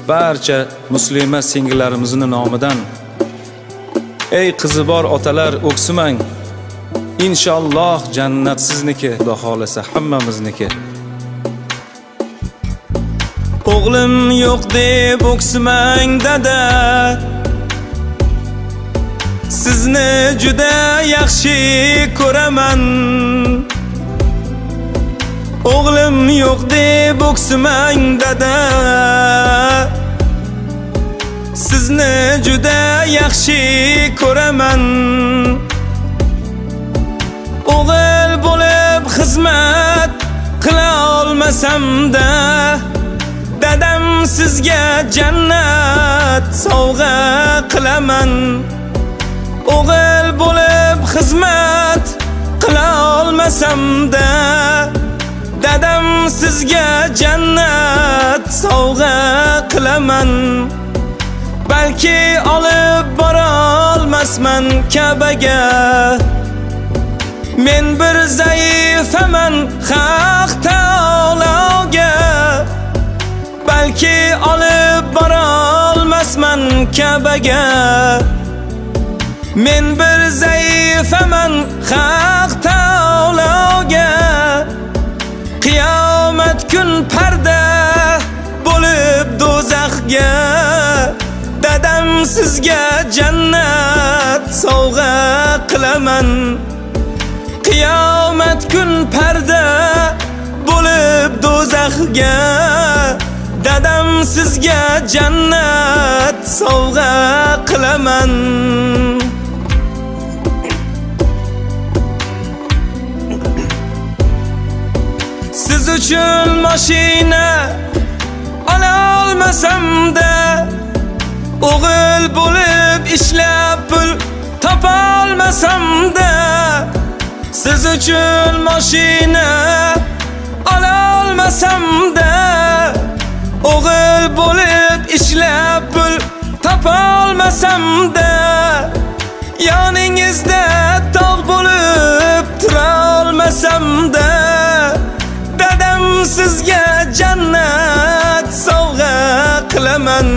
barcha muslima singillarimizning nomidan ey qizi bor otalar o'ksimang. İnşallah jannat sizniki, Xudo xolasa hammamizniki. O'g'lim yo'q deb o'ksimang dada, sizni juda yaxshi ko'raman. O'g'lim yo'q deb o'ksimang dada, sizni juda yaxshi ko'raman. O'g'il bo'lib xizmat qila olmasam-da, dadam sizga jannat sovg'a qilaman. O'g'il bo'lib xizmat qila olmasam-da, dadam sizga jannat sovg'a qilaman. Balki olib bora olmasman Ka'baga, men bir zaifaman Haq Taologa. Balki olib bora olmasman Ka'baga, men bir zaifaman Haq Taologa. Qiyomat kun parda bo'lib do'zaxga, dadam sizga jannat sovg'a qilaman. Qiyomat kun parda bo'lib do'zaxga, dadam sizga jannat sovg'a qilaman. Siz uchun mashina ola olmasam-da, o'g'il bo'lib ishlab pul topa olmasam-da, siz uchun mashina ola olmasam-da, o'g'il bo'lib ishlab pul topa olmasam-da, yoningizda tog' bo'lib tura olmasam-da, dadam sizga jannat sovg'a qilaman.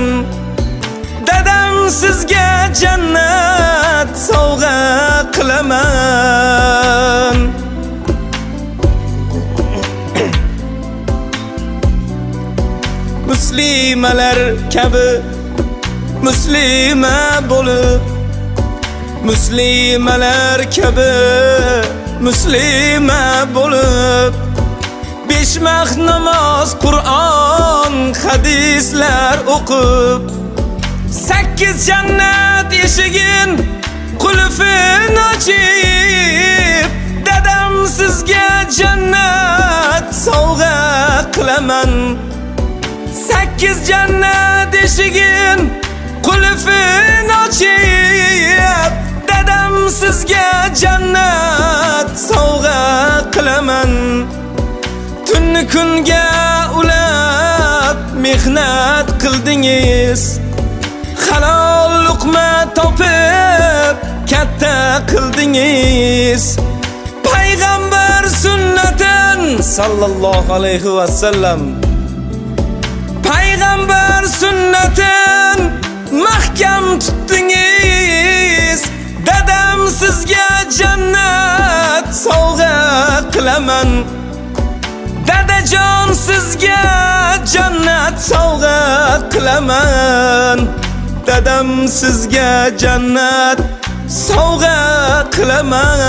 Dadam sizga jannat sovg'a qilaman. Muslimalar kabi muslima bo'lib, muslimalar kabi muslima bo'lib, 5 vaqt namoz, Qur'on, hadislar o'qib, 8 jannat eshigin qulfini ochib, dadam sizga jannat sovg'a qilaman. 8 jannat eshigin qulfini ochib, dadam sizga jannat sovg'a qilaman. Tunni kunga ulab mehnat qildingiz, halol luqma topib katta qildingiz. Payg'ambar sunnatin sallallohu alayhi va sallam, payg'ambar sunnatin mahkam tutdingiz. Dadam sizga jannat sovg'a qilaman. Dadajon sizga jannat sovg'a qilaman. Dadam sizga jannat sovg'a qilaman.